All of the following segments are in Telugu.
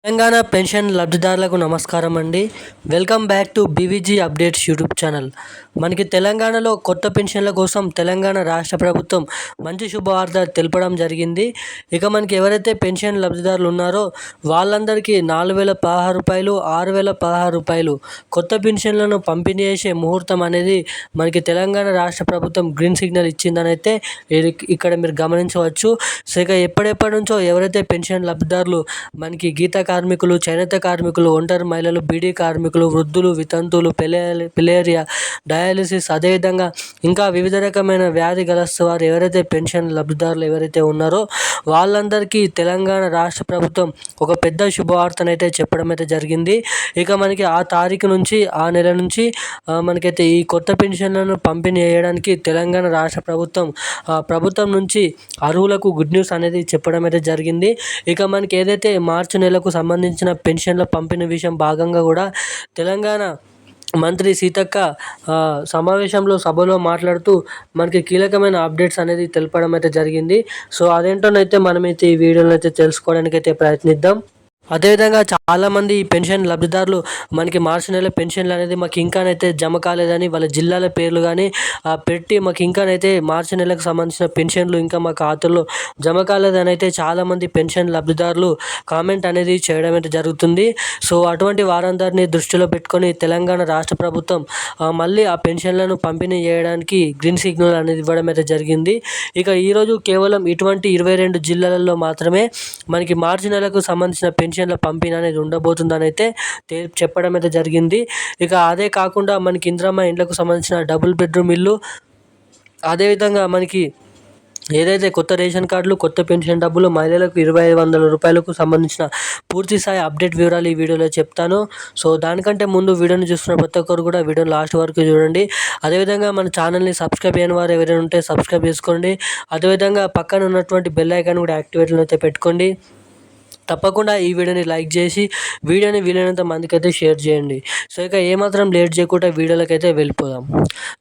తెలంగాణ పెన్షన్ లబ్ధిదారులకు నమస్కారం అండి. Welcome back to BVG updates YouTube channel. మనకి తెలంగాణలో కొత్త పెన్షన్ల కోసం తెలంగాణ రాష్ట్ర ప్రభుత్వం మంచి శుభవార్త తెలపడం జరిగింది. ఇక మనకి ఎవరైతే పెన్షన్ లబ్ధిదారులు ఉన్నారో వాళ్ళందరికీ 4,016 రూపాయలు, 6,016 రూపాయలు కొత్త పెన్షన్లను పంపిణీ చేసే ముహూర్తం అనేది మనకి తెలంగాణ రాష్ట్ర ప్రభుత్వం గ్రీన్ సిగ్నల్ ఇచ్చిందని అయితే ఇక్కడ మీరు గమనించవచ్చు. సో ఇక ఎప్పటి నుంచో ఎవరైతే పెన్షన్ లబ్ధిదారులు మనకి గీత కార్మికులు, చేనేత కార్మికులు, ఒంటరి మహిళలు, బీడీ కార్మికులు, వృద్ధులు, వితంతువులు, పిలేరియా, డయాలిసిస్, అదేవిధంగా ఇంకా వివిధ రకమైన వ్యాధి గ్రస్తు వారు ఎవరైతే పెన్షన్ లబ్ధిదారులు ఎవరైతే ఉన్నారో వాళ్ళందరికీ తెలంగాణ రాష్ట్ర ప్రభుత్వం ఒక పెద్ద శుభవార్తనైతే చెప్పడం అయితే జరిగింది. ఇక మనకి ఆ తారీఖు నుంచి, ఆ నెల నుంచి మనకైతే ఈ కొత్త పెన్షన్లను పంపిణీ చేయడానికి తెలంగాణ రాష్ట్ర ప్రభుత్వం నుంచి అర్హులకు గుడ్ న్యూస్ అనేది చెప్పడం అయితే జరిగింది. ఇక మనకి ఏదైతే మార్చి నెలకు సంబంధించిన పెన్షన్ల పంపిణీ విషయం భాగంగా కూడా తెలంగాణ మంత్రి సీతక్క సభలో మాట్లాడుతూ మనకి కీలకమైన అప్డేట్స్ అనేది తెలపడం అయితే జరిగింది. సో అదేంటోనైతే మనమైతే ఈ వీడియోలో అయితే తెలుసుకోవడానికి అయితే ప్రయత్నిద్దాం. అదేవిధంగా చాలామంది ఈ పెన్షన్ లబ్ధిదారులు మనకి మార్చి నెల పెన్షన్లు అనేది మాకు ఇంకానైతే జమ కాలేదని వాళ్ళ జిల్లాల పేర్లు కానీ పెట్టి మాకు ఇంకానైతే మార్చి నెలకు సంబంధించిన పెన్షన్లు ఇంకా మా ఖాతాలో జమ కాలేదని అయితే చాలామంది పెన్షన్ లబ్ధిదారులు కామెంట్ అనేది చేయడం అయితే జరుగుతుంది. సో అటువంటి వారందరినీ దృష్టిలో పెట్టుకొని తెలంగాణ రాష్ట్ర ప్రభుత్వం మళ్ళీ ఆ పెన్షన్లను పంపిణీ చేయడానికి గ్రీన్ సిగ్నల్ అనేది ఇవ్వడం అయితే జరిగింది. ఇక ఈరోజు కేవలం ఇటువంటి 22 జిల్లాలలో మాత్రమే మనకి మార్చి నెలకు సంబంధించిన పెన్షన్ల పంపిణీ అనేది ఉండబోతుందని అయితే చెప్పడం అయితే జరిగింది. ఇక అదే కాకుండా మనకి ఇందిరమ్మ ఇండ్లకు సంబంధించిన డబుల్ బెడ్రూమ్ ఇల్లు, అదేవిధంగా మనకి ఏదైతే కొత్త రేషన్ కార్డులు, కొత్త పెన్షన్ డబ్బులు, మహిళలకు 2,500 రూపాయలకు సంబంధించిన పూర్తి స్థాయి అప్డేట్ వివరాలు ఈ వీడియోలో చెప్తాను. సో దానికంటే ముందు వీడియోని చూస్తున్న ప్రతి ఒక్కరు కూడా వీడియోని లాస్ట్ వరకు చూడండి. అదేవిధంగా మన ఛానల్ని సబ్స్క్రైబ్ అయిన వారు ఎవరైనా ఉంటే సబ్స్క్రైబ్ చేసుకోండి. అదేవిధంగా పక్కన ఉన్నటువంటి బెల్ ఐకాన్ కూడా యాక్టివేట్లో అయితే పెట్టుకోండి. తప్పకుండా ఈ వీడియోని లైక్ చేసి వీడియోని వీలైనంత మందికి అయితే షేర్ చేయండి. సో ఇక ఏమాత్రం లేట్ చేయకుండా వీడియోలోకి అయితే వెళ్ళిపోదాం.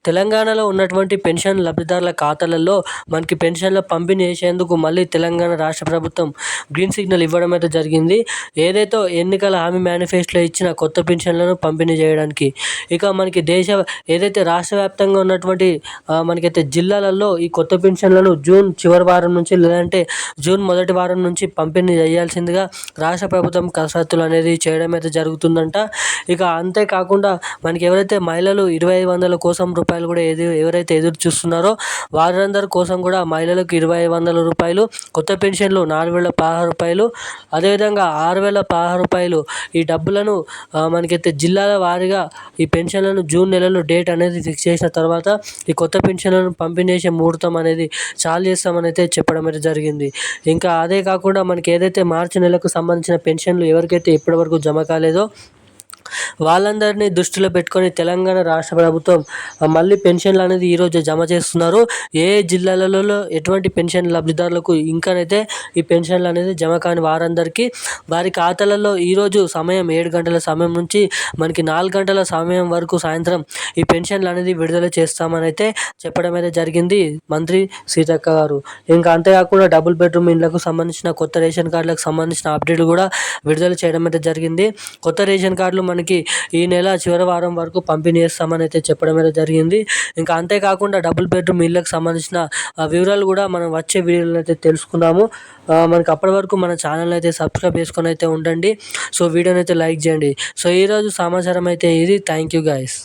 తెలంగాణలో ఉన్నటువంటి పెన్షన్ లబ్ధిదారుల ఖాతాలలో మనకి పెన్షన్ల పంపిణీ చేసేందుకు మళ్ళీ తెలంగాణ రాష్ట్ర ప్రభుత్వం గ్రీన్ సిగ్నల్ ఇవ్వడం అయితే జరిగింది. ఏదైతే ఎన్నికల హామీ మేనిఫెస్టోలో ఇచ్చిన కొత్త పెన్షన్లను పంపిణీ చేయడానికి ఇక మనకి ఏదైతే రాష్ట్ర వ్యాప్తంగా ఉన్నటువంటి మనకైతే జిల్లాలలో ఈ కొత్త పెన్షన్లను జూన్ చివరి వారం నుంచి లేదంటే జూన్ మొదటి వారం నుంచి పంపిణీ చేయాల్సిందిగా రాష్ట్ర ప్రభుత్వం కసరత్తులు అనేది చేయడం అయితే జరుగుతుందంట. ఇక అంతేకాకుండా మనకి ఎవరైతే మహిళలు 2,500 కోసం రూపాయలు కూడా ఎవరైతే ఎదురు చూస్తున్నారో వారందరి కోసం కూడా మహిళలకు 2,500 రూపాయలు, కొత్త పెన్షన్లు 4,016 రూపాయలు, అదేవిధంగా 6,016 రూపాయలు ఈ డబ్బులను మనకైతే జిల్లాల వారీగా ఈ పెన్షన్లను జూన్ నెలలో డేట్ అనేది ఫిక్స్ చేసిన తర్వాత ఈ కొత్త పెన్షన్లను పంపిణీ చేసే ముహూర్తం అనేది చాలు చేస్తామని అయితే చెప్పడం అయితే జరిగింది. ఇంకా అదే కాకుండా మనకి ఏదైతే మార్చి నెలకు సంబంధించిన పెన్షన్లు ఎవరికైతే ఇప్పటివరకు జమ కాలేదో వాళ్ళందరినీ దృష్టిలో పెట్టుకొని తెలంగాణ రాష్ట్ర ప్రభుత్వం మళ్ళీ పెన్షన్లు అనేది ఈరోజు జమ చేస్తున్నారు. ఏ జిల్లాలలో ఎటువంటి పెన్షన్ లబ్ధిదారులకు ఇంకానైతే ఈ పెన్షన్లు అనేది జమ కాని వారందరికీ వారి ఖాతాలలో ఈరోజు సమయం 7 గంటల సమయం నుంచి మనకి 4 గంటల సమయం వరకు సాయంత్రం ఈ పెన్షన్లు అనేది విడుదల చేస్తామని అయితే చెప్పడం అయితే జరిగింది మంత్రి సీతక్క గారు. ఇంకా అంతేకాకుండా డబుల్ బెడ్రూమ్ ఇండ్లకు సంబంధించిన కొత్త రేషన్ కార్డులకు సంబంధించిన అప్డేట్ కూడా విడుదల చేయడం అయితే జరిగింది. కొత్త రేషన్ కార్డులు మనకి ఈ నెల చివరి వారం వరకు పంపిణీ చేస్తామని అయితే చెప్పడం అయితే జరిగింది. ఇంకా అంతేకాకుండా డబుల్ బెడ్రూమ్ ఇళ్ళకి సంబంధించిన వివరాలు కూడా మనం వచ్చే వీడియోలో అయితే తెలుసుకుందాము. మనకి అప్పటి వరకు మన ఛానల్ అయితే సబ్స్క్రైబ్ చేసుకొని అయితే ఉండండి. సో వీడియోని అయితే లైక్ చేయండి. సో ఈరోజు సమాచారం అయితే ఇది. Thank you guys.